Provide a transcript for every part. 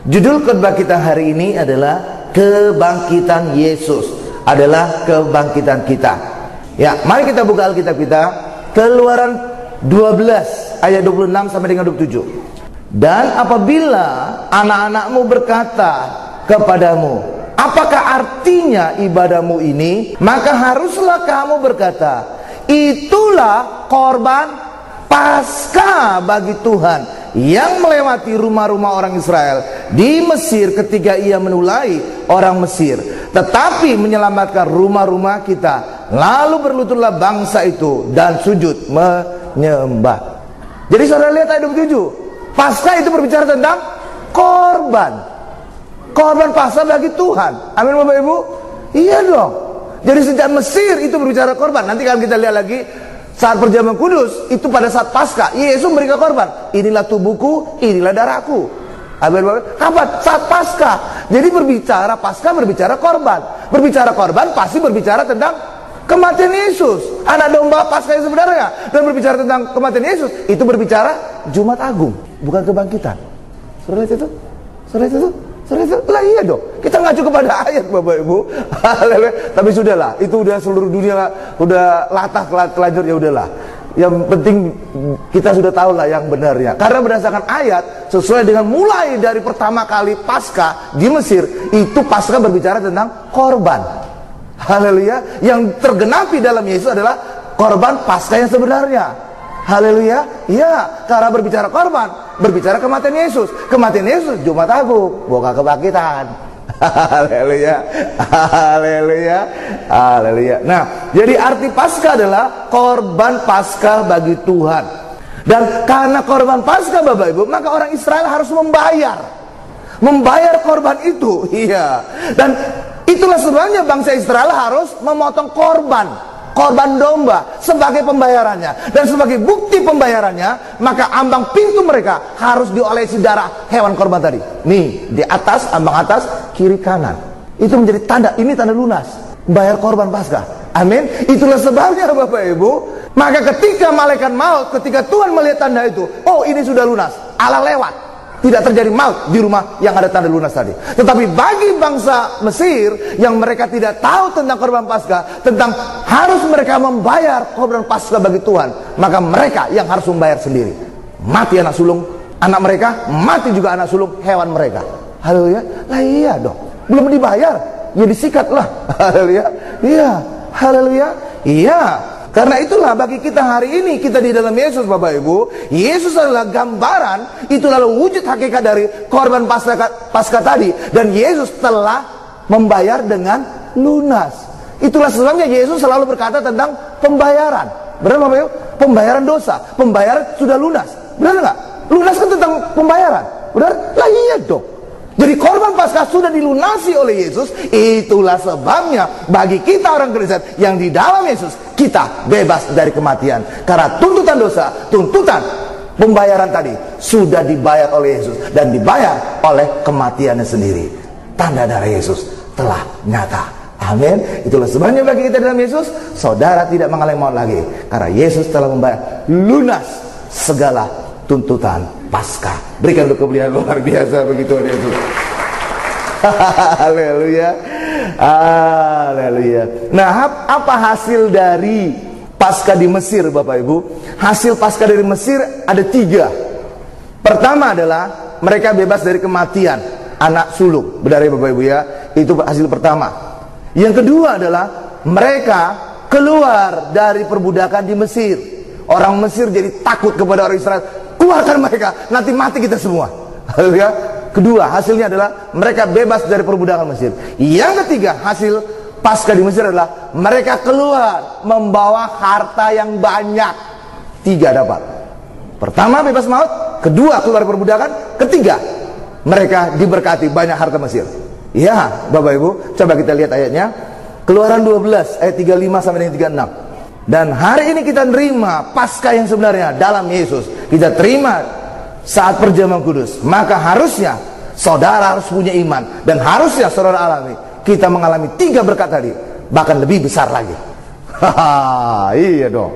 Judul khotbah kita hari ini adalah kebangkitan Yesus, adalah kebangkitan kita. Ya, mari kita buka Alkitab kita, Keluaran 12 ayat 26 sampai dengan 27. Dan apabila anak-anakmu berkata kepadamu, apakah artinya ibadahmu ini? Maka haruslah kamu berkata, itulah korban Paskah bagi Tuhan yang melewati rumah-rumah orang Israel di Mesir ketika ia menulai orang Mesir, tetapi menyelamatkan rumah-rumah kita. Lalu berlututlah bangsa itu dan sujud menyembah. Jadi saudara lihat ayat 27, Paskah itu berbicara tentang korban. Korban Paskah bagi Tuhan. Amin Bapak Ibu? Iya dong. Jadi sejak Mesir itu berbicara korban. Nanti kalau kita lihat lagi saat perjamuan kudus, itu pada saat Paskah Yesus memberikan korban. Inilah tubuhku, inilah darahku. Amin Bapak Ibu? Kapan? Saat Paskah. Jadi berbicara Paskah, berbicara korban. Berbicara korban pasti berbicara tentang kematian Yesus, anak domba Paskah yang sebenarnya. Dan berbicara tentang kematian Yesus, itu berbicara Jumat Agung, bukan kebangkitan. Saudara itu? Saudara itu? Saudara itu? Lah iya dong. Kita ngacu kepada ayat Bapak Ibu. Tapi sudahlah, itu udah seluruh dunia udah latah telanjur, ya udahlah. Yang penting kita sudah tahu lah yang benarnya. Karena berdasarkan ayat, sesuai dengan mulai dari pertama kali Paskah di Mesir, itu Paskah berbicara tentang korban. Haleluya. Yang tergenapi dalam Yesus adalah korban Paskah yang sebenarnya. Haleluya. Ya, karena berbicara korban, berbicara kematian Yesus. Kematian Yesus Jumat Agung, bukan kebangkitan. Haleluya. Haleluya. Haleluya. Nah, jadi arti Paskah adalah korban Paskah bagi Tuhan. Dan karena korban Paskah Bapak Ibu, maka orang Israel harus membayar korban itu. Iya. Dan itulah sebabnya bangsa Israel harus memotong korban domba sebagai pembayarannya. Dan sebagai bukti pembayarannya, maka ambang pintu mereka harus diolesi darah hewan korban tadi. Nih, di atas, ambang atas, kiri kanan. Itu menjadi tanda, ini tanda lunas, bayar korban Paskah. Amin. Itulah sebabnya Bapak Ibu, maka ketika malaikat maut, ketika Tuhan melihat tanda itu, oh ini sudah lunas, Allah lewat. Tidak terjadi maut di rumah yang ada tanda lunas tadi. Tetapi bagi bangsa Mesir yang mereka tidak tahu tentang korban Paskah, tentang harus mereka membayar korban Paskah bagi Tuhan, maka mereka yang harus membayar sendiri. Mati anak sulung anak mereka, mati juga anak sulung hewan mereka. Haleluya. Lah iya dong. Belum dibayar, ya disikatlah. Haleluya. Iya. Haleluya. Iya. Karena itulah bagi kita hari ini, kita di dalam Yesus Bapak Ibu, Yesus adalah gambaran, itu lalu wujud hakikat dari korban Paskah tadi. Dan Yesus telah membayar dengan lunas. Itulah sebabnya Yesus selalu berkata tentang pembayaran. Benar Bapak Ibu? Pembayaran dosa, pembayaran sudah lunas. Benar nggak? Lunas kan tentang pembayaran. Benar? Lah iya dong. Jadi korban Paskah sudah dilunasi oleh Yesus. Itulah sebabnya bagi kita orang Kristen yang di dalam Yesus, kita bebas dari kematian. Karena tuntutan dosa, tuntutan pembayaran tadi sudah dibayar oleh Yesus dan dibayar oleh kematiannya sendiri. Tanda darah Yesus telah nyata. Amin. Itulah sebabnya bagi kita dalam Yesus, saudara tidak mengalami maut lagi, karena Yesus telah membayar lunas segala tuntutan Paskah. Berikan untuk kemuliaan luar biasa begitu Yesus. Haleluya. Haleluya. Nah, apa hasil dari Paskah di Mesir Bapak Ibu? Hasil Paskah dari Mesir ada 3. Pertama adalah mereka bebas dari kematian anak sulung. Benar ya Bapak Ibu ya? Itu hasil pertama. Yang kedua adalah mereka keluar dari perbudakan di Mesir. Orang Mesir jadi takut kepada orang Israel. Keluarkan mereka, nanti mati kita semua. Haleluya. Kedua, hasilnya adalah mereka bebas dari perbudakan Mesir. Yang ketiga, hasil Paskah di Mesir adalah mereka keluar membawa harta yang banyak. 3 dapat. Pertama, bebas maut. Kedua, keluar perbudakan. Ketiga, mereka diberkati banyak harta Mesir. Ya, Bapak Ibu, coba kita lihat ayatnya. Keluaran 12 ayat 35 sampai dengan 36. Dan hari ini kita terima Paskah yang sebenarnya dalam Yesus. Kita terima saat perjamuan kudus. Maka harusnya saudara harus punya iman. Dan harusnya saudara alami, kita mengalami 3 berkat tadi, bahkan lebih besar lagi. Haha, iya dong.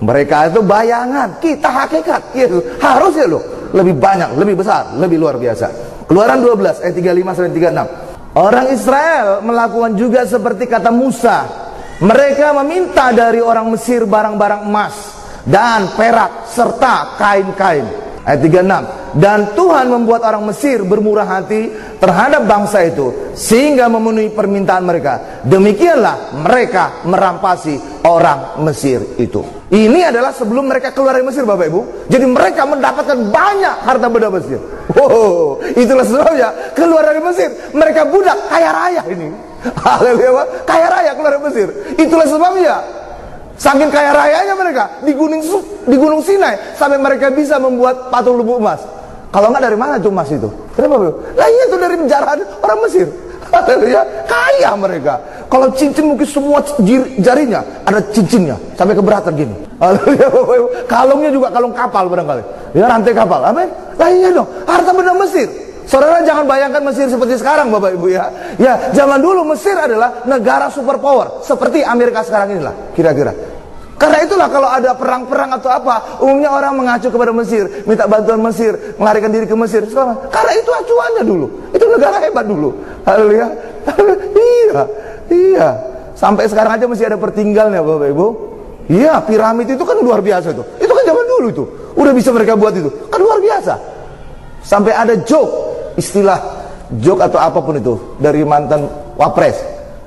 Mereka itu bayangan, kita hakikat. Yesus harusnya loh lebih banyak, lebih besar, lebih luar biasa. Keluaran 12 ayat 35 sampai 36. Orang Israel melakukan juga seperti kata Musa. Mereka meminta dari orang Mesir barang-barang emas dan perak serta kain-kain. Ayat 36. Dan Tuhan membuat orang Mesir bermurah hati terhadap bangsa itu sehingga memenuhi permintaan mereka. Demikianlah mereka merampasi orang Mesir itu. Ini adalah sebelum mereka keluar dari Mesir, Bapak Ibu. Jadi mereka mendapatkan banyak harta benda Mesir. Oh, itulah sebabnya keluar dari Mesir. Mereka budak kaya raya ini. Haleluya, kaya raya keluar dari Mesir. Itulah sebabnya saking kaya rayanya mereka di Gunung Sinai sampai mereka bisa membuat patung lembu emas. Kalau enggak dari mana tuh emas itu? Kenapa, Bu? Lah itu dari penjarahan orang Mesir. Haleluya, kaya mereka. Kalau cincin mungkin semua jarinya ada cincinnya sampai keberatan gini. Haleluya, Bapak Ibu. Kalungnya juga kalung kapal barangkali. Ya, rantai kapal. Amin. Lah iya dong, harta benda Mesir. Saudara jangan bayangkan Mesir seperti sekarang, Bapak Ibu ya. Ya, zaman dulu Mesir adalah negara superpower seperti Amerika sekarang inilah, kira-kira. Karena itulah kalau ada perang-perang atau apa, umumnya orang mengacu kepada Mesir, minta bantuan Mesir, melarikan diri ke Mesir. Karena itu acuannya dulu. Itu negara hebat dulu. Haleluya. Iya. Iya. Sampai sekarang aja masih ada pertinggalnya, Bapak Ibu. Iya, piramid itu kan luar biasa itu. Itu kan zaman dulu itu. Udah bisa mereka buat itu. Kan luar biasa. Sampai ada istilah joke atau apapun itu dari mantan wapres.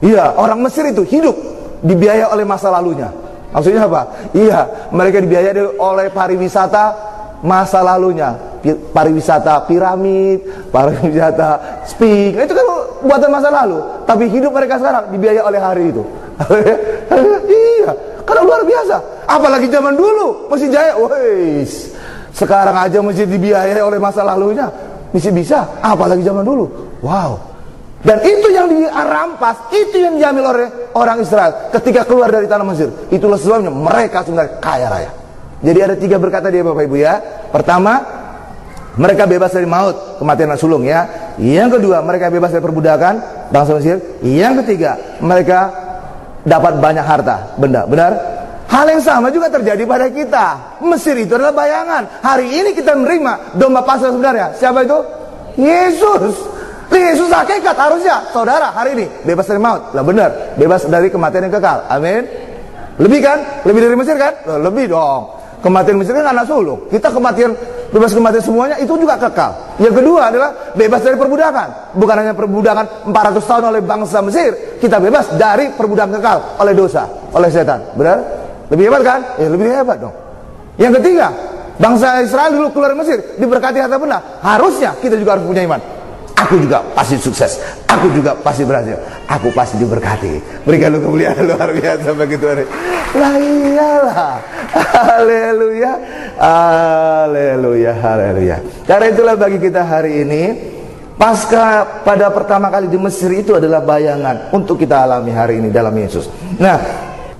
Iya, orang Mesir itu hidup dibiayai oleh masa lalunya. Maksudnya apa? Iya, mereka dibiayai oleh pariwisata masa lalunya. Pariwisata piramid, pariwisata Sphinx, itu kan buatan masa lalu. Tapi hidup mereka sekarang dibiayai oleh hari itu. Iya, karena luar biasa. Apalagi zaman dulu masih jaya. Wes, sekarang aja masih dibiayai oleh masa lalunya. Masih bisa, apalagi zaman dulu. Wow. Dan itu yang dirampas, itu yang diambil oleh orang Israel ketika keluar dari tanah Mesir. Itulah sebabnya mereka sebenarnya kaya raya. Jadi ada 3 berkata dia, Bapak Ibu ya. Pertama, mereka bebas dari maut, kematian dan sulung ya. Yang kedua, mereka bebas dari perbudakan bangsa Mesir. Yang ketiga, mereka dapat banyak harta benda. Benar? Hal yang sama juga terjadi pada kita. Mesir itu adalah bayangan. Hari ini kita menerima domba Paskah sebenarnya. Siapa itu? Yesus. Yesus hakikat harusnya saudara hari ini bebas dari maut. Lah benar, bebas dari kematian yang kekal. Amin. Lebih kan? Lebih dari Mesir kan? Lebih dong. Kematian Mesir kan anak sulung. Kita bebas kematian semuanya itu juga kekal. Yang kedua adalah bebas dari perbudakan. Bukan hanya perbudakan 400 tahun oleh bangsa Mesir, kita bebas dari perbudakan kekal oleh dosa, oleh setan. Benar? Lebih hebat kan? Ya lebih hebat dong. Yang ketiga, bangsa Israel dulu keluar dari Mesir diberkati harta benda. Harusnya kita juga harus punya iman. Aku juga pasti sukses. Aku juga pasti berhasil. Aku pasti diberkati. Berikan lu kemuliaan luar biasa begitu hari. Lah iyalah. Haleluya. Haleluya. Haleluya. Karena itulah bagi kita hari ini, Paskah pada pertama kali di Mesir itu adalah bayangan untuk kita alami hari ini dalam Yesus. Nah,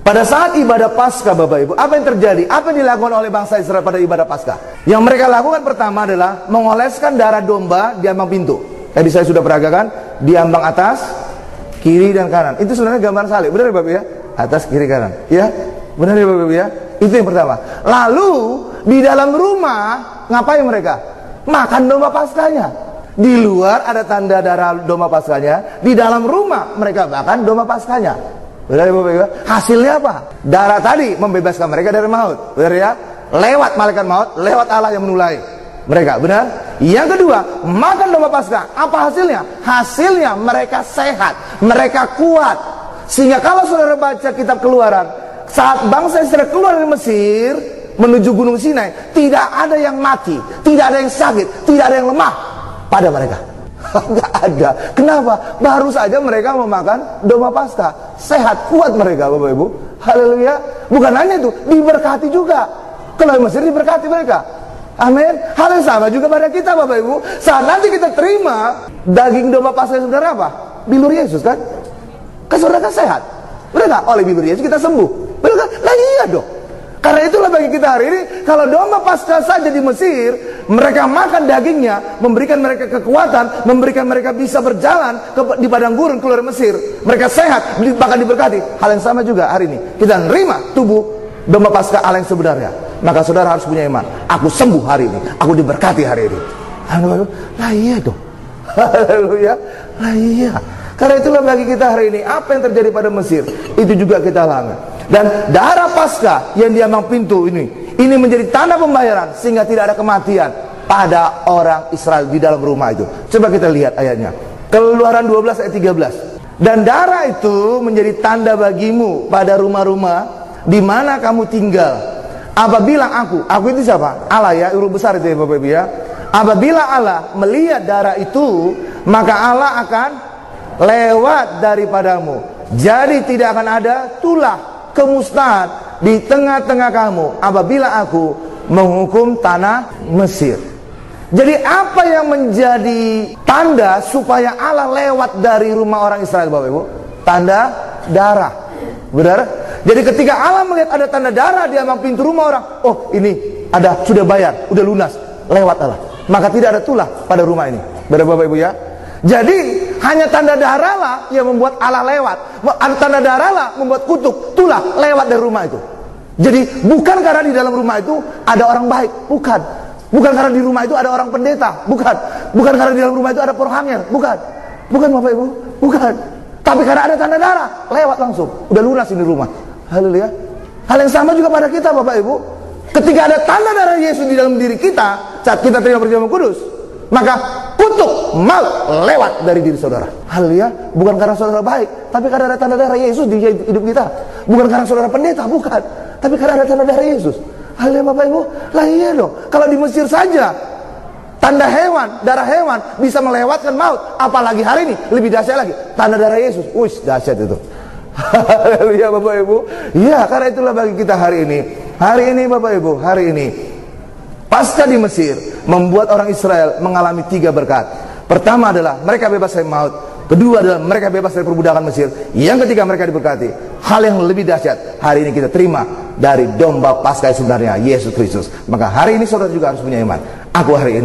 pada saat ibadah Paskah, Bapak Ibu, apa yang terjadi? Apa yang dilakukan oleh bangsa Israel pada ibadah Paskah? Yang mereka lakukan pertama adalah mengoleskan darah domba di ambang pintu. Tadi saya sudah peragakan di ambang atas, kiri dan kanan. Itu sebenarnya gambaran salib. Benar ya Bapak ya? Atas, kiri, kanan. Ya? Benar ya Bapak ya? Itu yang pertama. Lalu di dalam rumah ngapain mereka? Makan domba Paskahnya. Di luar ada tanda darah domba Paskahnya. Di dalam rumah mereka makan domba Paskahnya. Benar ya Bapak ya? Hasilnya apa? Darah tadi membebaskan mereka dari maut. Benar ya? Lewat malaikat maut, lewat Allah yang menulai mereka, benar? Yang kedua, makan domba Paskah. Apa hasilnya? Hasilnya mereka sehat, mereka kuat. Sehingga kalau saudara baca kitab Keluaran, saat bangsa Israel keluar dari Mesir menuju Gunung Sinai, tidak ada yang mati, tidak ada yang sakit, tidak ada yang lemah pada mereka. Tidak ada. Kenapa? Baru saja mereka memakan domba Paskah. Sehat, kuat mereka, Bapak Ibu. Haleluya. Bukan hanya itu, diberkati juga. Kalau Mesir diberkati mereka. Amin. Hal yang sama juga pada kita, Bapak Ibu. Saat nanti kita terima daging domba Paskah sebenarnya apa? Bilur Yesus kan? Kan saudara kan sehat. Benar nggak? Oleh bilur Yesus kita sembuh. Benar kan? Nah iya dong. Karena itulah bagi kita hari ini, kalau domba Paskah saja di Mesir, mereka makan dagingnya, memberikan mereka kekuatan, memberikan mereka bisa berjalan di padang gurun keluar Mesir. Mereka sehat, bahkan diberkati. Hal yang sama juga hari ini. Kita nerima tubuh domba Paskah Allah yang sebenarnya. Maka saudara harus punya iman. Aku sembuh hari ini, aku diberkati hari ini. Nah iya dong. Haleluya. Nah iya. Karena itulah bagi kita hari ini, apa yang terjadi pada Mesir, itu juga kita alami. Dan darah Paskah yang di ambang pintu ini menjadi tanda pembayaran, sehingga tidak ada kematian pada orang Israel di dalam rumah itu. Coba kita lihat ayatnya. Keluaran 12 ayat 13. Dan darah itu menjadi tanda bagimu pada rumah-rumah di mana kamu tinggal. Apabila aku itu siapa? Allah ya, huruf besar itu ya Bapak Ibu ya. Apabila Allah melihat darah itu, maka Allah akan lewat daripadamu. Jadi tidak akan ada tulah kemusnahan di tengah-tengah kamu apabila aku menghukum tanah Mesir. Jadi apa yang menjadi tanda supaya Allah lewat dari rumah orang Israel, Bapak Ibu? Tanda darah. Benar? Jadi ketika Allah melihat ada tanda darah di ambang pintu rumah orang, oh ini ada, sudah bayar, udah lunas, lewat Allah. Maka tidak ada tulah pada rumah ini. Benar Bapak Ibu ya? Jadi hanya tanda darah lah yang membuat Allah lewat. Tanda darah lah membuat kutuk, tulah lewat dari rumah itu. Jadi bukan karena di dalam rumah itu ada orang baik, bukan. Bukan karena di rumah itu ada orang pendeta, bukan. Bukan karena di dalam rumah itu ada porohanger, bukan. Bukan Bapak Ibu, bukan. Tapi karena ada tanda darah, lewat langsung. Udah lunas ini rumah. Haleluya. Hal yang sama juga pada kita Bapak Ibu. Ketika ada tanda darah Yesus di dalam diri kita, saat kita terima perjamuan kudus, maka kutuk maut lewat dari diri saudara. Haleluya. Bukan karena saudara baik, tapi karena ada tanda darah Yesus di hidup kita. Bukan karena saudara pendeta, bukan. Tapi karena ada tanda darah Yesus. Haleluya Bapak Ibu. Lah iya dong. Kalau di Mesir saja tanda hewan, darah hewan bisa melewatkan maut, apalagi hari ini lebih dahsyat lagi. Tanda darah Yesus. Wih, dahsyat itu. Haleluya Bapak Ibu. Iya, karena itulah bagi kita hari ini. Hari ini Bapak Ibu, hari ini Paskah di Mesir membuat orang Israel mengalami 3 berkat. Pertama adalah mereka bebas dari maut. Kedua adalah mereka bebas dari perbudakan Mesir. Yang ketiga mereka diberkati. Hal yang lebih dahsyat hari ini kita terima dari domba Paskah sebenarnya, Yesus Kristus. Maka hari ini saudara juga harus punya iman. Aku hari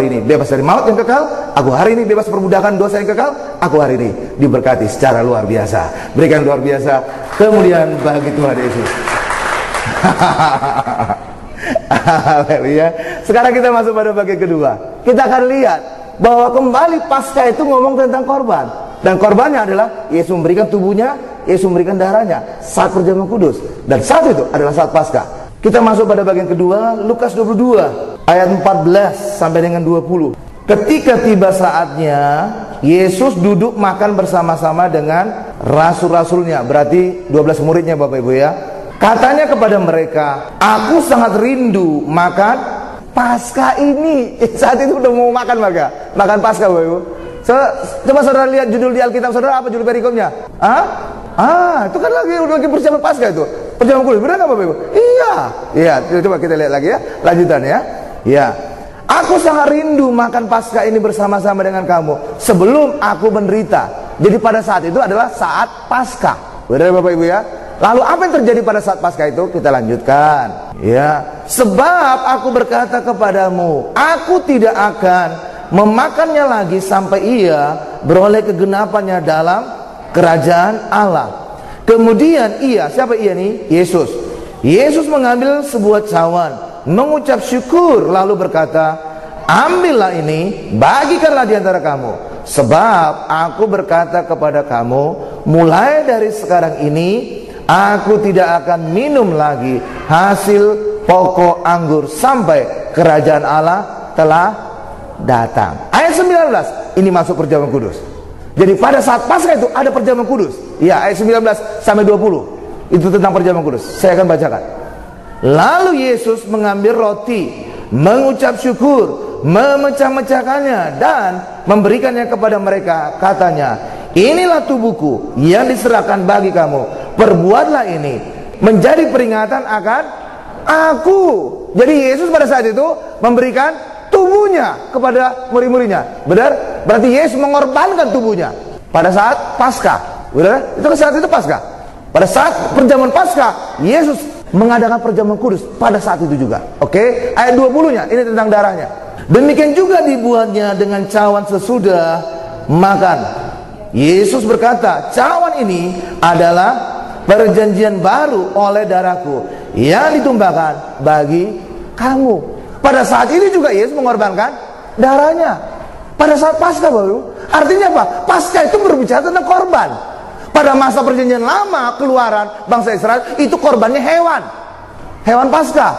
ini bebas dari maut yang kekal. Aku hari ini bebas perbudakan dosa yang kekal. Aku hari ini diberkati secara luar biasa. Berikan luar biasa kemuliaan bagi Tuhan Yesus. Haleluya. Sekarang kita masuk pada bagian kedua. Kita akan lihat bahwa kembali Paskah itu ngomong tentang korban. Dan korbannya adalah Yesus memberikan tubuhnya, Yesus memberikan darahnya saat perjamuan kudus. Dan saat itu adalah saat Paskah. Kita masuk pada bagian kedua, Lukas 22 ayat 14 sampai dengan 20. Ketika tiba saatnya, Yesus duduk makan bersama-sama dengan rasul-rasulnya. Berarti 12 muridnya Bapak Ibu ya. Katanya kepada mereka, aku sangat rindu makan Paskah ini. Saat itu udah mau makan makan Paskah Bapak Ibu. Coba saudara lihat judul di Alkitab saudara, apa judul perikopnya? Itu kan lagi persiapan Paskah itu. Perjamuan kudus, benar nggak Bapak Ibu? Iya. Coba kita lihat lagi ya, lanjutan ya. Ya. Aku sangat rindu makan Paskah ini bersama-sama dengan kamu sebelum aku menderita. Jadi pada saat itu adalah saat Paskah. Benar Bapak Ibu ya? Lalu apa yang terjadi pada saat Paskah itu? Kita lanjutkan. Ya, sebab aku berkata kepadamu, aku tidak akan memakannya lagi sampai ia beroleh kegenapannya dalam kerajaan Allah. Kemudian ia, siapa ia nih? Yesus. Yesus mengambil sebuah cawan, mengucap syukur, lalu berkata, ambillah ini, bagikanlah di antara kamu. Sebab aku berkata kepada kamu, mulai dari sekarang ini aku tidak akan minum lagi hasil pokok anggur sampai kerajaan Allah telah datang. Ayat 19, ini masuk perjamuan kudus. Jadi pada saat Paskah itu ada perjamuan kudus. Ya, ayat 19 sampai 20. Itu tentang perjamuan kudus. Saya akan bacakan. Lalu Yesus mengambil roti, mengucap syukur, memecah-mecahkannya dan memberikannya kepada mereka. Katanya, inilah tubuhku yang diserahkan bagi kamu. Perbuatlah ini menjadi peringatan akan aku. Jadi Yesus pada saat itu memberikan tubuhnya kepada murid-muridnya. Benar? Berarti Yesus mengorbankan tubuhnya pada saat Paskah. Benar? Itu saat itu Paskah. Pada saat perjamuan Paskah, Yesus mengadakan perjamuan kudus pada saat itu juga. Oke? Ayat 20-nya ini tentang darahnya. Demikian juga dibuatnya dengan cawan sesudah makan. Yesus berkata, cawan ini adalah perjanjian baru oleh darahku yang ditumpahkan bagi kamu. Pada saat ini juga Yesus mengorbankan darahnya. Pada saat Paskah, Bapak Ibu. Artinya apa? Paskah itu berbicara tentang korban. Pada masa perjanjian lama, keluaran bangsa Israel, itu korbannya hewan. Hewan Paskah.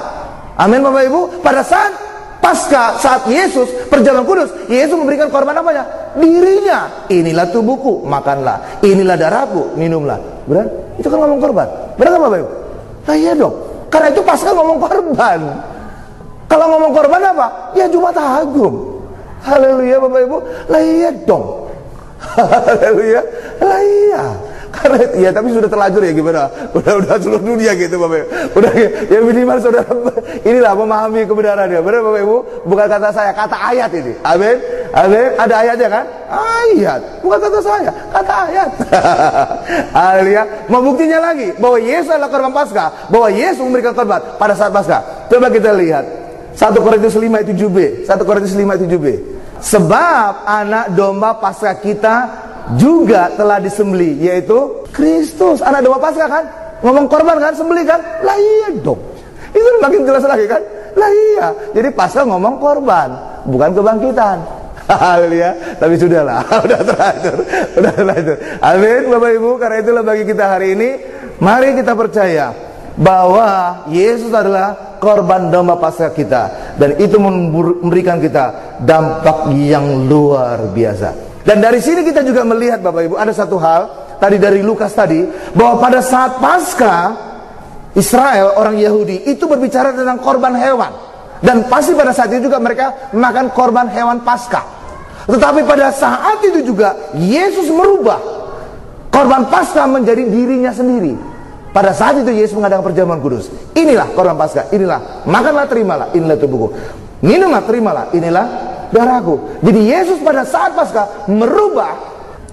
Amin, Bapak Ibu. Pada saat Paskah, saat Yesus perjamuan kudus, Yesus memberikan korban apanya? Dirinya. Inilah tubuhku, makanlah. Inilah darahku, minumlah. Benar? Itu kan ngomong korban. Benar kan, Bapak Ibu? Nah iya dong. Karena itu Paskah ngomong korban. Kalau ngomong korban apa? Ya Jumat Agung. Haleluya, Bapak Ibu. Lah iya dong. Haleluya. Lah iya. Karena ya, tapi sudah terlanjur ya, gimana? Udah seluruh dunia gitu, Bapak Ibu. Udah ya, minimal saudara inilah memahami kebenarannya. Benar, Bapak Ibu? Bukan kata saya, kata ayat ini. Amin. Amin. Ada ayatnya kan? Ayat. Bukan kata saya, kata ayat. Haleluya. Membuktinya lagi bahwa Yesus adalah korban Paskah, bahwa Yesus memberikan korban pada saat Paskah. Coba kita lihat 1 Korintus 5 ayat 7b. 1 Korintus 5 ayat 7b. Sebab anak domba Paskah kita juga telah disembelih, yaitu Kristus. Anak domba Paskah kan? Ngomong korban kan? Sembelih kan? Lah iya dong. Itu makin jelas lagi kan? Lah iya. Jadi Paskah ngomong korban, bukan kebangkitan. Haleluya. Tapi sudahlah, udah terlanjur. Amin, Bapak Ibu. Karena itulah bagi kita hari ini, mari kita percaya bahwa Yesus adalah korban domba Paskah kita, dan itu memberikan kita dampak yang luar biasa. Dan dari sini kita juga melihat, Bapak Ibu, ada satu hal tadi dari Lukas tadi, bahwa pada saat Paskah Israel, orang Yahudi itu berbicara tentang korban hewan, dan pasti pada saat itu juga mereka makan korban hewan Paskah. Tetapi pada saat itu juga Yesus merubah korban Paskah menjadi dirinya sendiri. Pada saat itu Yesus mengadakan perjamuan kudus. Inilah korban Paskah, inilah, makanlah, terimalah, inilah tubuhku. Minumlah, terimalah, inilah darahku. Jadi Yesus pada saat Paskah merubah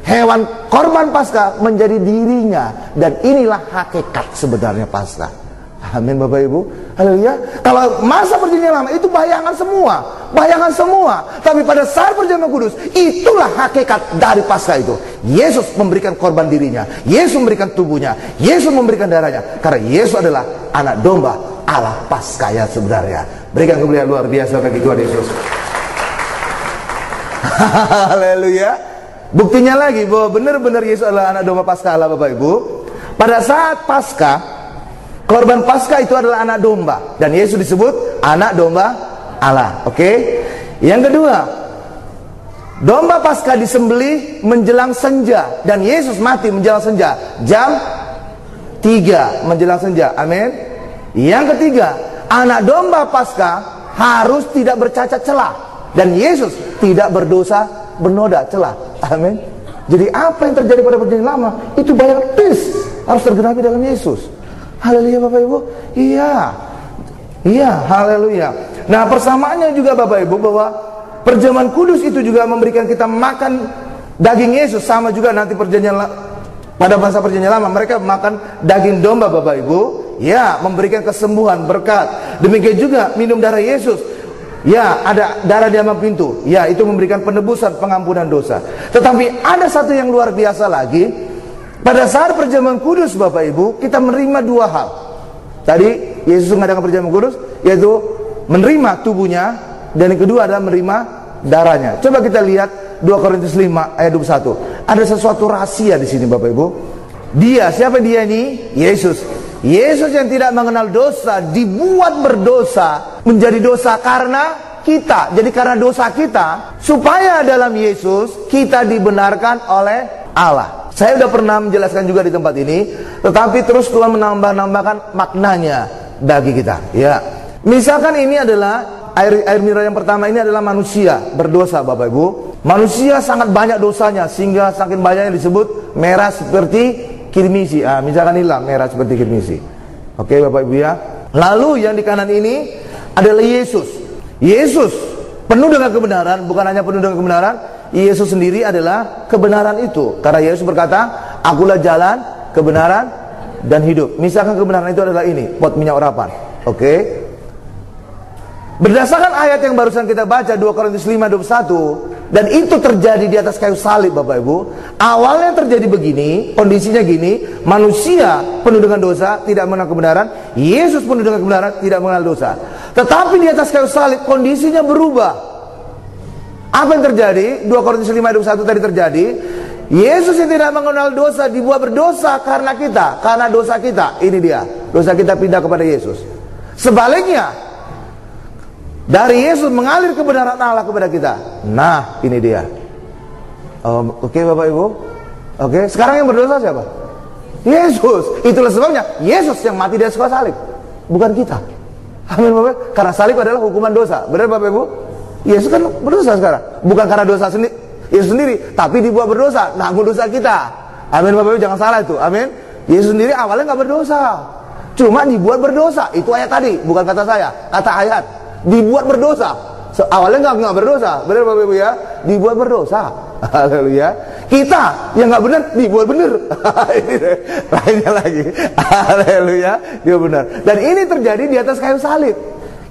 hewan korban Paskah menjadi dirinya, dan inilah hakikat sebenarnya Paskah. Amin, Bapak Ibu. Haleluya. Kalau masa perjanjian lama itu bayangan semua. Tapi pada saat perjamuan kudus, itulah hakikat dari Paskah itu. Yesus memberikan korban dirinya, Yesus memberikan tubuhnya, Yesus memberikan darahnya. Karena Yesus adalah anak domba Allah Paskah yang sebenarnya. Berikan kemuliaan luar biasa bagi Tuhan Yesus. Haleluya. Buktinya lagi bahwa benar-benar Yesus adalah anak domba Paskah Allah, Bapak Ibu. Pada saat Paskah, korban Paskah itu adalah anak domba, dan Yesus disebut anak domba Allah. Oke. Yang kedua, domba Paskah disembelih menjelang senja, dan Yesus mati menjelang senja, jam 3 menjelang senja. Amin. Yang ketiga, anak domba Paskah harus tidak bercacat celah, dan Yesus tidak berdosa bernoda celah. Amin. Jadi apa yang terjadi pada perjanjian lama itu banyak harus tergenapi dalam Yesus. Haleluya, Bapak Ibu. Iya, haleluya. Nah, persamaannya juga, Bapak Ibu, bahwa perjamuan kudus itu juga memberikan kita makan daging Yesus. Sama juga nanti pada masa perjanjian lama mereka makan daging domba, Bapak Ibu. Ya, memberikan kesembuhan, berkat. Demikian juga minum darah Yesus. Ya, ada darah di ambang pintu. Ya, itu memberikan penebusan, pengampunan dosa. Tetapi ada satu yang luar biasa lagi. Pada saat perjamuan kudus, Bapak Ibu, kita menerima dua hal. Tadi Yesus mengadakan perjamuan kudus, yaitu menerima tubuhnya, dan yang kedua adalah menerima darahnya. Coba kita lihat 2 Korintus 5 ayat 21. Ada sesuatu rahasia di sini, Bapak Ibu. Siapa dia ini? Yesus. Yesus yang tidak mengenal dosa dibuat berdosa menjadi dosa karena kita. Jadi karena dosa kita, supaya dalam Yesus kita dibenarkan oleh Allah. Saya sudah pernah menjelaskan juga di tempat ini, tetapi terus Tuhan menambahkan maknanya bagi kita. Ya, misalkan ini adalah air mineral yang pertama, ini adalah manusia berdosa, Bapak Ibu. Manusia sangat banyak dosanya, sehingga saking banyaknya disebut merah seperti kirmisi. Misalkan inilah merah seperti kirmisi. Oke, Bapak Ibu ya. Lalu yang di kanan ini adalah Yesus. Yesus penuh dengan kebenaran, bukan hanya penuh dengan kebenaran, Yesus sendiri adalah kebenaran itu. Karena Yesus berkata, akulah jalan, kebenaran, dan hidup. Misalkan kebenaran itu adalah ini, pot minyak urapan. Oke. Berdasarkan ayat yang barusan kita baca, 2 Korintus 5:21, dan itu terjadi di atas kayu salib, Bapak Ibu. Awalnya terjadi begini, kondisinya gini, manusia penuh dengan dosa, tidak mengenal kebenaran. Yesus penuh dengan kebenaran, tidak mengenal dosa. Tetapi di atas kayu salib kondisinya berubah. Apa yang terjadi? 2 Korintus 5 ayat 21 tadi terjadi. Yesus yang tidak mengenal dosa dibuat berdosa karena kita, karena dosa kita. Ini dia, dosa kita pindah kepada Yesus. Sebaliknya, dari Yesus mengalir kebenaran Allah kepada kita. Nah, ini dia. Oke, Bapak Ibu. Oke, sekarang yang berdosa siapa? Yesus. Itulah sebabnya Yesus yang mati di atas kayu salib, bukan kita. Amin, Bapak. Karena salib adalah hukuman dosa. Benar, Bapak Ibu? Yesus kan berdosa sekarang, bukan karena dosa Yesus sendiri, tapi dibuat berdosa, nanggung dosa kita. Amin, Bapak Ibu, jangan salah itu. Amin. Yesus sendiri awalnya nggak berdosa, cuma dibuat berdosa. Itu ayat tadi, bukan kata saya, kata ayat. Dibuat berdosa. Awalnya nggak berdosa, benar Bapak Ibu ya? Dibuat berdosa. Haleluya. Kita yang nggak benar dibuat benar. Ini deh, lainnya lagi. Haleluya, dia benar. Dan ini terjadi di atas kayu salib.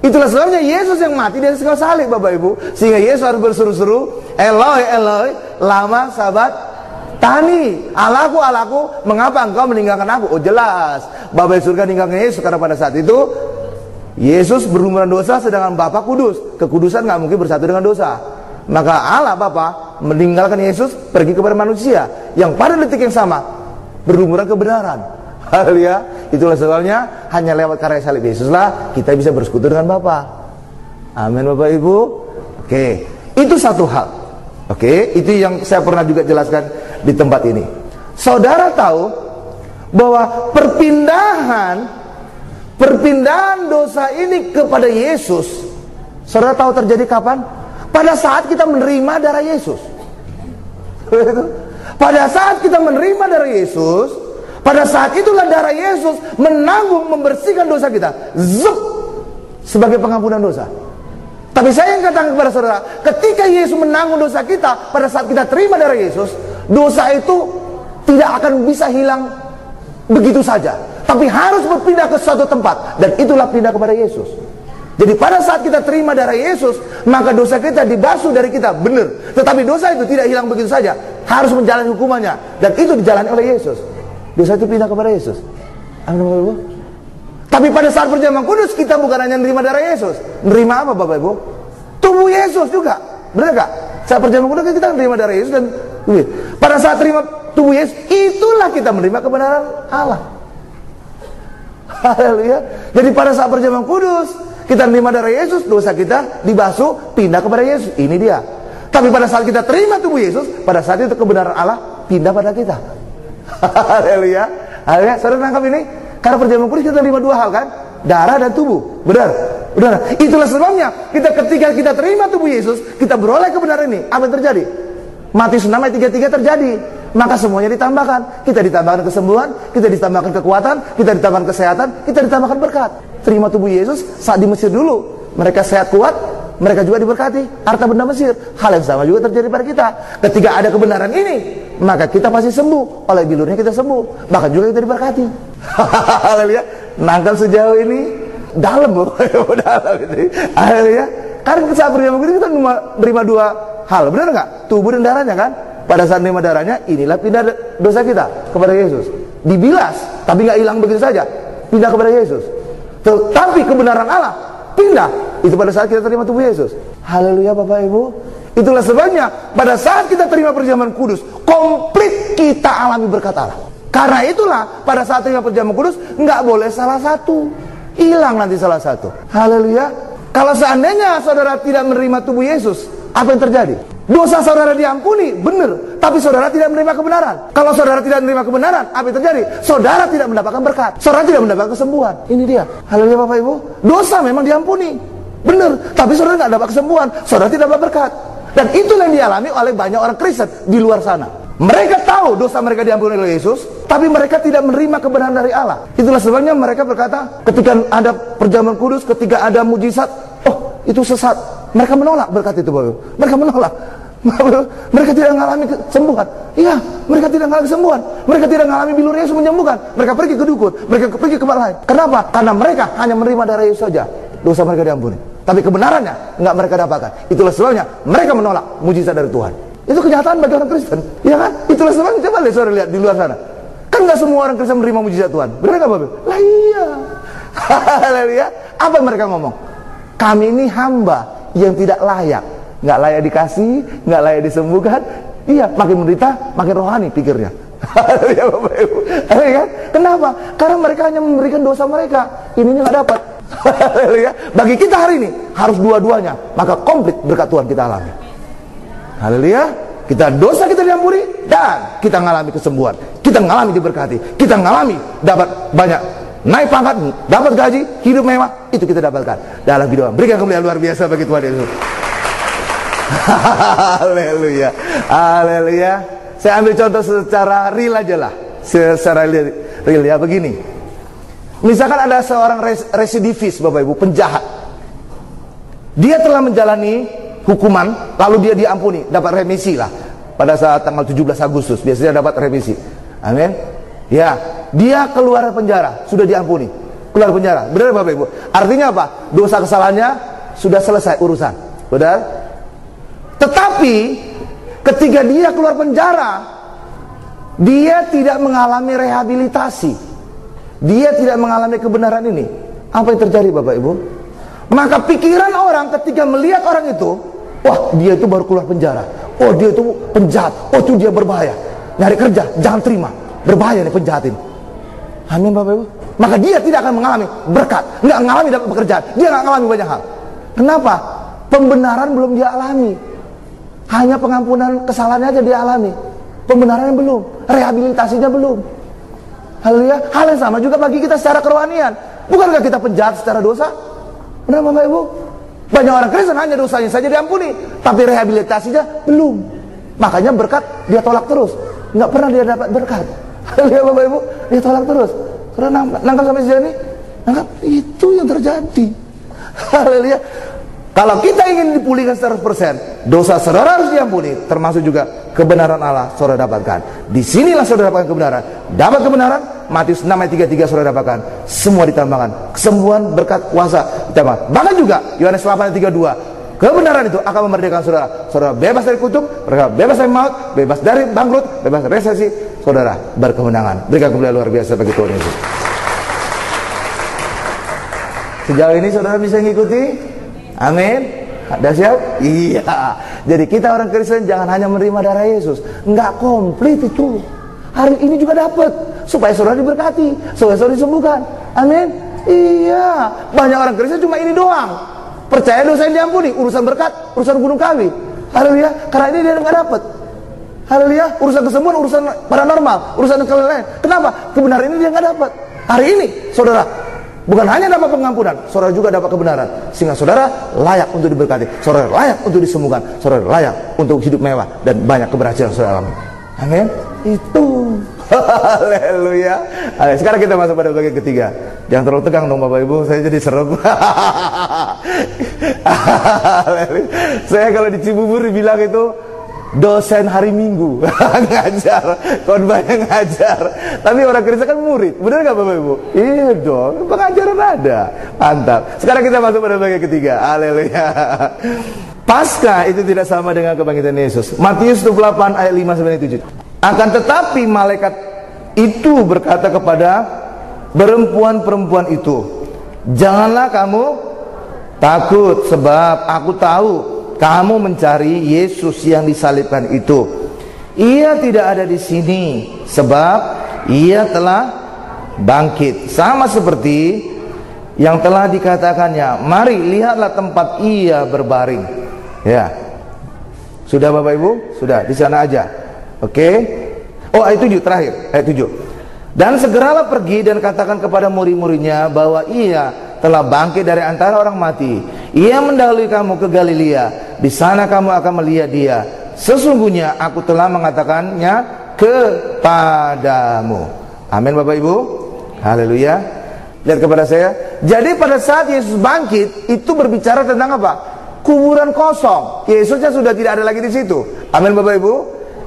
Itulah sebabnya Yesus yang mati di atas kayu salib, Bapak Ibu. Sehingga Yesus harus berseru-seru, Eloi, Eloi, lama sabachthani. Allahku, Allahku, mengapa engkau meninggalkan aku? Oh jelas, Bapa di surga meninggalkan Yesus karena pada saat itu Yesus berlumuran dosa, sedangkan Bapa kudus. Kekudusan nggak mungkin bersatu dengan dosa. Maka Allah Bapa meninggalkan Yesus pergi kepada manusia yang pada detik yang sama berlumuran kebenaran. Haleluya. Itulah sebabnya hanya lewat karya salib Yesuslah kita bisa bersekutu dengan Bapa. Amin, Bapak Ibu. Oke, itu satu hal. Oke, itu yang saya pernah juga jelaskan di tempat ini. Saudara tahu bahwa perpindahan dosa ini kepada Yesus, saudara tahu terjadi kapan? Pada saat kita menerima darah Yesus. Pada saat kita menerima darah Yesus, pada saat itulah darah Yesus menanggung, membersihkan dosa kita. Zup, sebagai pengampunan dosa. Tapi saya yang katakan kepada saudara, ketika Yesus menanggung dosa kita, pada saat kita terima darah Yesus, dosa itu tidak akan bisa hilang begitu saja, tapi harus berpindah ke suatu tempat, dan itulah pindah kepada Yesus. Jadi pada saat kita terima darah Yesus, maka dosa kita dibasuh dari kita, benar. Tetapi dosa itu tidak hilang begitu saja, harus menjalani hukumannya, dan itu dijalani oleh Yesus. Dosa itu pindah kepada Yesus. Amin. Tapi pada saat perjamuan kudus, kita bukan hanya menerima darah Yesus. Menerima apa Bapak Ibu? Tubuh Yesus juga. Benar gak? Saat perjamuan kudus kita menerima darah Yesus dan pada saat terima tubuh Yesus, itulah kita menerima kebenaran Allah. Haleluya. Jadi pada saat perjamuan kudus, kita menerima darah Yesus, dosa kita dibasuh, pindah kepada Yesus. Ini dia. Tapi pada saat kita terima tubuh Yesus, pada saat itu kebenaran Allah pindah pada kita. Haleluya. Haleluya. Saudara nangkap ini? Karena perjamuan kudus kita terima dua hal kan? Darah dan tubuh. Benar? Benar. Itulah sebabnya ketika kita terima tubuh Yesus, kita beroleh kebenaran ini. Apa yang terjadi? Matius 6 ayat 33 terjadi. Maka semuanya ditambahkan. Kita ditambahkan kesembuhan, kita ditambahkan kekuatan, kita ditambahkan kesehatan, kita ditambahkan berkat. Terima tubuh Yesus saat di Mesir dulu. Mereka sehat kuat, mereka juga diberkati. Harta benda Mesir. Hal yang sama juga terjadi pada kita. Ketika ada kebenaran ini, maka kita pasti sembuh. Oleh bilurnya kita sembuh. Bahkan juga kita diberkati. Haleluya. Nangkal sejauh ini dalam Bapak. Dalam itu. Haleluya. Karena saat perjamuan kudus kita menerima dua hal. Benar enggak? Tubuh dan darahnya kan? Pada saat menerima darahnya, inilah pindah dosa kita kepada Yesus. Dibilas, tapi nggak hilang begitu saja. Pindah kepada Yesus. Tetapi kebenaran Allah pindah. Itu pada saat kita terima tubuh Yesus. Haleluya Bapak Ibu. Itulah sebabnya pada saat kita terima perjamuan kudus, komplit kita alami berkat Allah. Karena itulah pada saat terima perjamuan kudus, nggak boleh salah satu. Hilang nanti salah satu. Haleluya. Kalau seandainya saudara tidak menerima tubuh Yesus, apa yang terjadi? Dosa saudara diampuni, benar, tapi saudara tidak menerima kebenaran. Kalau saudara tidak menerima kebenaran, apa yang terjadi? Saudara tidak mendapatkan berkat, saudara tidak mendapatkan kesembuhan. Ini dia. Haleluya Bapak Ibu. Dosa memang diampuni, benar, tapi saudara nggak dapat kesembuhan, saudara tidak dapat berkat. Dan itulah yang dialami oleh banyak orang Kristen di luar sana. Mereka tahu dosa mereka diampuni oleh Yesus, tapi mereka tidak menerima kebenaran dari Allah. Itulah sebabnya mereka berkata, ketika ada perjamuan kudus, ketika ada mujizat, oh itu sesat. Mereka menolak berkat itu Bapak. Mereka menolak. Mereka tidak mengalami kesembuhan. Iya, mereka tidak mengalami kesembuhan. Mereka tidak mengalami bilur Yesus menyembuhkan. Mereka pergi ke dukun, mereka pergi ke tempat lain. Kenapa? Karena mereka hanya menerima darah Yesus saja. Dosa mereka diampuni. Tapi kebenarannya enggak mereka dapatkan. Itulah sebabnya mereka menolak mujizat dari Tuhan. Itu kenyataan bagi orang Kristen. Iya kan? Itulah sebabnya coba lihat saudara lihat di luar sana. Kan enggak semua orang Kristen menerima mujizat Tuhan. Benar enggak Bapak? Lah iya. Haleluya. Apa yang mereka ngomong? Kami ini hamba yang tidak layak. nggak layak dikasih, nggak layak disembuhkan. Iya, makin menderita, makin rohani pikirnya. Ya Bapak Ibu, kan? Kenapa? Karena mereka hanya memberikan dosa mereka, ininya nggak dapat. Bagi kita hari ini harus dua-duanya, maka komplit berkat Tuhan kita alami. Haleluya. Kita dosa kita diampuni dan kita ngalami kesembuhan, kita ngalami diberkati, kita ngalami dapat banyak naik pangkat, dapat gaji, hidup mewah, itu kita dapatkan dalam hidup. Berikan kemuliaan luar biasa bagi Tuhan Yesus. Haleluya, haleluya. Saya ambil contoh secara real aja lah, secara real ya, begini. Misalkan ada seorang residivis, Bapak Ibu, penjahat. Dia telah menjalani hukuman, lalu dia diampuni, dapat remisi lah. Pada saat tanggal 17 Agustus biasanya dapat remisi. Amin. Ya, dia keluar penjara, sudah diampuni, keluar penjara. Benar Bapak Ibu? Artinya apa? Dosa kesalahannya sudah selesai urusan. Benar? Tetapi ketika dia keluar penjara, dia tidak mengalami rehabilitasi. Dia tidak mengalami kebenaran ini. Apa yang terjadi Bapak Ibu? Maka pikiran orang ketika melihat orang itu, wah dia itu baru keluar penjara, oh dia itu penjahat, oh itu dia berbahaya, nyari kerja jangan terima, berbahaya nih penjahat ini. Amin Bapak Ibu. Maka dia tidak akan mengalami berkat, nggak mengalami dapat pekerjaan, dia nggak mengalami banyak hal. Kenapa? Pembenaran belum dia alami. Hanya pengampunan kesalahannya aja dia alami, pembenarannya belum, rehabilitasinya belum. Haleluya. Hal yang sama juga bagi kita secara kerohanian. Bukankah kita penjahat secara dosa? Benar Bapak Ibu? Banyak orang Kristen hanya dosanya saja diampuni, tapi rehabilitasinya belum. Makanya berkat dia tolak terus, nggak pernah dia dapat berkat. Haleluya Bapak Ibu, dia tolak terus. Karena nangkap sampai sejauh ini, nangkap itu yang terjadi. Haleluya. Kalau kita ingin dipulihkan 100%, dosa saudara harus diampuni, termasuk juga kebenaran Allah saudara dapatkan. Disinilah saudara dapatkan kebenaran. Dapat kebenaran, Matius 6 ayat 33 saudara dapatkan. Semua ditambahkan, kesembuhan, berkat, kuasa ditambah. Bahkan juga Yohanes 8 ayat 32, kebenaran itu akan memerdekakan saudara. Saudara bebas dari kutuk, bebas dari maut, bebas dari bangkrut, bebas dari resesi. Saudara berkemenangan. Berikan kemuliaan luar biasa bagi Tuhan Yesus. Sejauh ini saudara bisa mengikuti? Amin. Ada siap? Iya. Jadi kita orang Kristen jangan hanya menerima darah Yesus, nggak komplit itu. Hari ini juga dapat, supaya saudara diberkati, supaya saudara disembuhkan. Amin. Iya. Banyak orang Kristen cuma ini doang. Percaya dosa yang diampuni, urusan berkat, urusan gunung kawi. Haleluya. Karena ini dia nggak dapat. Haleluya. Urusan kesembuhan, urusan paranormal, urusan lain. Kenapa? Kebenaran ini dia nggak dapat. Hari ini, saudara, bukan hanya dapat pengampunan, saudara juga dapat kebenaran. Sehingga saudara layak untuk diberkati, saudara layak untuk disembuhkan, saudara layak untuk hidup mewah dan banyak keberhasilan saudara alami. Amin. Itu. Haleluya. Sekarang kita masuk pada bagian ketiga. Jangan terlalu tegang dong Bapak Ibu, saya jadi serem. Saya kalau di Cibubur dibilang itu dosen hari Minggu. Ngajar, khotbahnya ngajar. Tapi orang Kristen kan murid. Benar gak Bapak Ibu? Iya dong, pengajaran ada. Mantap. Sekarang kita masuk pada bagian ketiga. Haleluya. Paskah itu tidak sama dengan kebangkitan Yesus. Matius 28 ayat 5 sampai 7. Akan tetapi malaikat itu berkata kepada perempuan-perempuan itu, janganlah kamu takut, sebab aku tahu kamu mencari Yesus yang disalibkan itu. Ia tidak ada di sini, sebab ia telah bangkit, sama seperti yang telah dikatakannya. Mari lihatlah tempat ia berbaring. Ya, sudah Bapak Ibu, sudah di sana aja. Oke. Oh, ayat 7 terakhir, ayat 7. Dan segeralah pergi dan katakan kepada murid-muridnya bahwa ia telah bangkit dari antara orang mati. Ia mendahului kamu ke Galilea. Di sana kamu akan melihat dia. Sesungguhnya aku telah mengatakannya kepadamu. Amin Bapak Ibu. Haleluya. Lihat kepada saya. Jadi pada saat Yesus bangkit, itu berbicara tentang apa? Kuburan kosong. Yesusnya sudah tidak ada lagi di situ. Amin Bapak Ibu.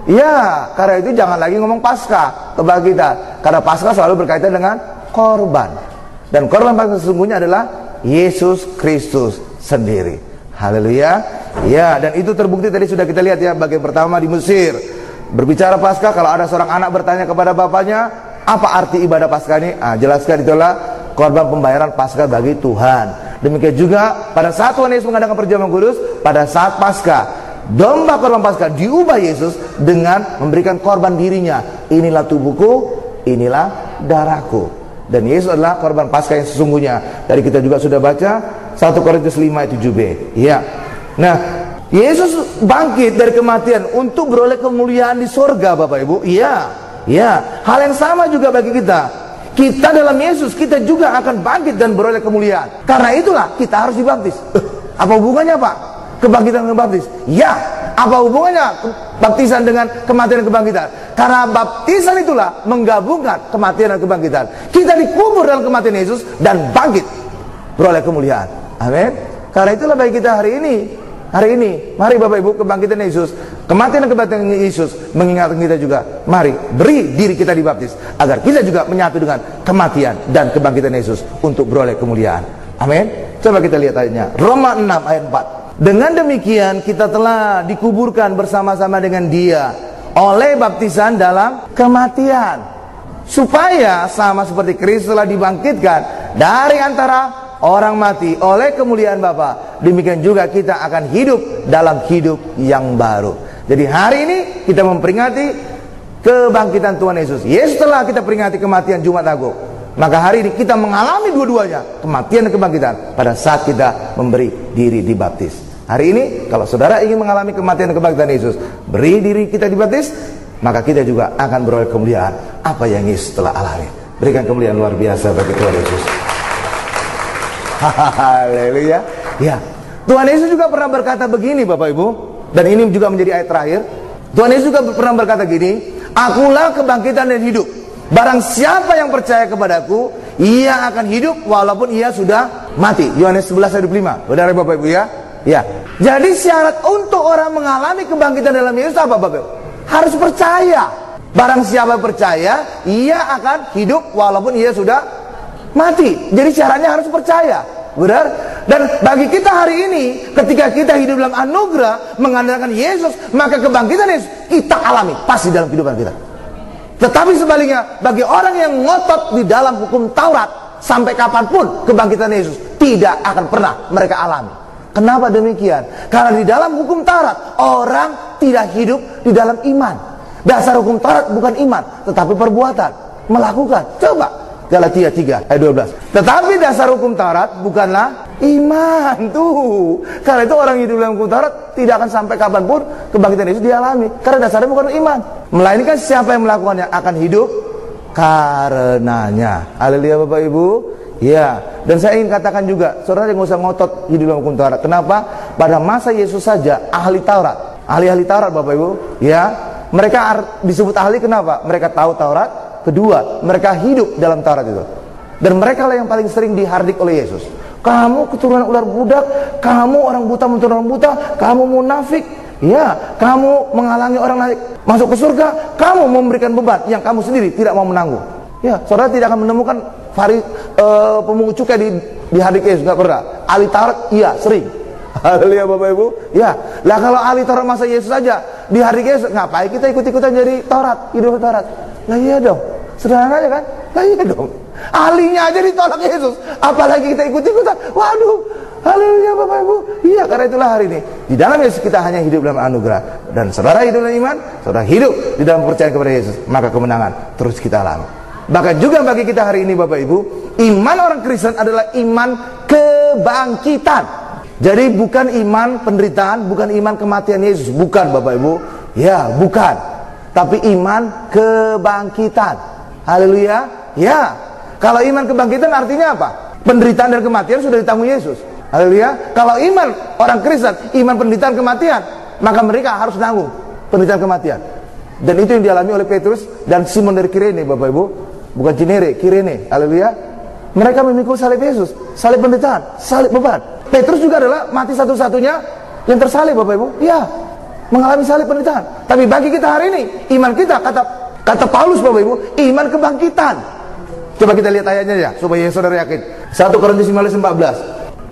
Ya, karena itu jangan lagi ngomong Paskah kebangkitan. Karena Paskah selalu berkaitan dengan korban. Dan korban Paskah sesungguhnya adalah Yesus Kristus sendiri. Haleluya. Ya, dan itu terbukti tadi sudah kita lihat ya, bagian pertama di Mesir. Berbicara Paskah, kalau ada seorang anak bertanya kepada bapaknya, apa arti ibadah Paskah ini? Jelaskan, itulah korban pembayaran Paskah bagi Tuhan. Demikian juga pada saat Tuhan Yesus mengadakan perjamuan kudus, pada saat Paskah, domba korban Paskah diubah Yesus dengan memberikan korban dirinya. Inilah tubuhku, inilah darahku. Dan Yesus adalah korban Paskah yang sesungguhnya. Dari kita juga sudah baca 1 Korintus 5 ayat 7b. Ya. Nah, Yesus bangkit dari kematian untuk beroleh kemuliaan di surga, Bapak Ibu. Iya. Ya, hal yang sama juga bagi kita. Kita dalam Yesus, kita juga akan bangkit dan beroleh kemuliaan. Karena itulah kita harus dibaptis. Apa hubungannya, Pak? Kebangkitan dan baptis? Ya. Apa hubungannya baptisan dengan kematian dan kebangkitan? Karena baptisan itulah menggabungkan kematian dan kebangkitan. Kita dikubur dalam kematian Yesus dan bangkit beroleh kemuliaan. Amin. Karena itulah bagi kita hari ini. Hari ini, mari Bapak Ibu, kebangkitan Yesus, kematian dan kebangkitan Yesus mengingatkan kita juga. Mari beri diri kita dibaptis agar kita juga menyatu dengan kematian dan kebangkitan Yesus untuk beroleh kemuliaan. Amin. Coba kita lihat ayatnya. Roma 6 ayat 4. Dengan demikian kita telah dikuburkan bersama-sama dengan Dia oleh baptisan dalam kematian, supaya sama seperti Kristus telah dibangkitkan dari antara orang mati oleh kemuliaan Bapa, demikian juga kita akan hidup dalam hidup yang baru. Jadi hari ini kita memperingati kebangkitan Tuhan Yesus. Yesus telah kita peringati kematian Jumat Agung. Maka hari ini kita mengalami dua-duanya, kematian dan kebangkitan, pada saat kita memberi diri dibaptis. Hari ini kalau saudara ingin mengalami kematian dan kebangkitan Yesus, beri diri kita dibaptis, maka kita juga akan beroleh kemuliaan apa yang Yesus telah alami. Berikan kemuliaan luar biasa bagi Tuhan Yesus. Haleluya. Ya. Tuhan Yesus juga pernah berkata begini, Bapak Ibu, dan ini juga menjadi ayat terakhir. Tuhan Yesus juga pernah berkata gini, akulah kebangkitan dan hidup. Barang siapa yang percaya kepadaku, ia akan hidup walaupun ia sudah mati. Yohanes 11 ayat 25. Benar Bapak Ibu ya? Ya. Jadi syarat untuk orang mengalami kebangkitan dalam Yesus apa, Bapak Ibu? Harus percaya. Barang siapa percaya, ia akan hidup walaupun ia sudah mati. Jadi syaratnya harus percaya. Benar? Dan bagi kita hari ini, ketika kita hidup dalam anugerah mengandalkan Yesus, maka kebangkitan Yesus kita alami pasti dalam kehidupan kita. Tetapi sebaliknya, bagi orang yang ngotot di dalam hukum Taurat, sampai kapanpun kebangkitan Yesus tidak akan pernah mereka alami. Kenapa demikian? Karena di dalam hukum Taurat orang tidak hidup di dalam iman. Dasar hukum Taurat bukan iman, tetapi perbuatan, melakukan. Coba Galatia 3 ayat 12. Tetapi dasar hukum Taurat bukanlah iman. Tuh. Karena itu orang hidup dalam hukum Taurat tidak akan sampai kapanpun kebangkitan Yesus dialami. Karena dasarnya bukan iman. Melainkan siapa yang melakukannya akan hidup karenanya. Haleluya Bapak Ibu. Ya. Dan saya ingin katakan juga, saudara yang usah ngotot hidup dalam hukum Taurat. Kenapa? Pada masa Yesus saja ahli Taurat, ahli-ahli Taurat Bapak Ibu, ya, mereka disebut ahli kenapa? Mereka tahu Taurat. Kedua, mereka hidup dalam Taurat itu. Dan mereka lah yang paling sering dihardik oleh Yesus. Kamu keturunan ular budak, kamu orang buta menurut orang buta, kamu munafik, ya, kamu menghalangi orang lain masuk ke surga, kamu memberikan beban yang kamu sendiri tidak mau menanggung. Ya, saudara tidak akan menemukan pemungut cukai dihardik Yesus, nggak pernah. Ahli Taurat, iya, sering. Haleluya Bapak Ibu. Ya, lah kalau ahli Taurat masa Yesus saja dihardik Yesus, ngapain kita ikut-ikutan jadi Taurat, hidup Taurat? Lah iya dong. Sederhana aja kan? Lah iya dong. Ahlinya aja ditolak Yesus, apalagi kita ikut-ikutan. Waduh, haleluya Bapak Ibu. Iya, karena itulah hari ini di dalam Yesus kita hanya hidup dalam anugerah. Dan saudara hidup dalam iman, saudara hidup di dalam percaya kepada Yesus, maka kemenangan terus kita alami. Bahkan juga bagi kita hari ini Bapak Ibu, iman orang Kristen adalah iman kebangkitan. Jadi bukan iman penderitaan, bukan iman kematian Yesus, bukan Bapak Ibu. Ya, bukan. Tapi iman kebangkitan. Haleluya. Ya. Kalau iman kebangkitan artinya apa? Penderitaan dan kematian sudah ditanggung Yesus. Haleluya. Kalau iman orang Kristen, iman penderitaan kematian, maka mereka harus nanggung penderitaan kematian. Dan itu yang dialami oleh Petrus dan Simon dari Kirene, Bapak Ibu. Bukan Cinere, Kirene. Haleluya. Mereka memikul salib Yesus, salib penderitaan, salib beban. Petrus juga adalah mati satu-satunya yang tersalib, Bapak Ibu. Ya, mengalami salib penderitaan. Tapi bagi kita hari ini, iman kita, kata Paulus Bapak Ibu, iman kebangkitan. Coba kita lihat ayatnya ya, supaya saudara yakin. 1 Korintus 15:14.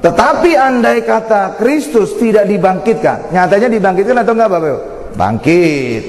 Tetapi andai kata Kristus tidak dibangkitkan, nyatanya dibangkitkan atau enggak Bapak Ibu? Bangkit.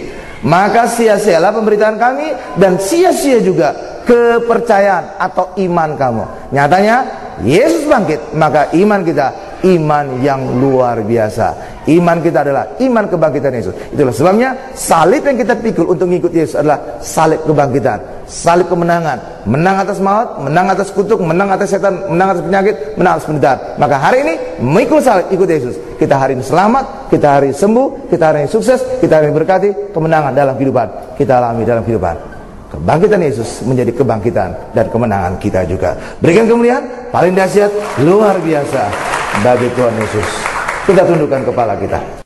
Maka sia-sialah pemberitaan kami dan sia-sia juga kepercayaan atau iman kamu. Nyatanya Yesus bangkit, maka iman kita iman yang luar biasa. Iman kita adalah iman kebangkitan Yesus. Itulah sebabnya salib yang kita pikul untuk mengikut Yesus adalah salib kebangkitan, salib kemenangan, menang atas maut, menang atas kutuk, menang atas setan, menang atas penyakit, menang atas penderitaan. Maka hari ini memikul salib, ikut Yesus. Kita hari ini selamat, kita hari ini sembuh, kita hari ini sukses, kita hari ini berkati, kemenangan dalam kehidupan kita alami dalam kehidupan. Kebangkitan Yesus menjadi kebangkitan dan kemenangan kita juga. Berikan kemuliaan paling dahsyat, luar biasa bagi Tuhan Yesus. Kita tundukkan kepala kita.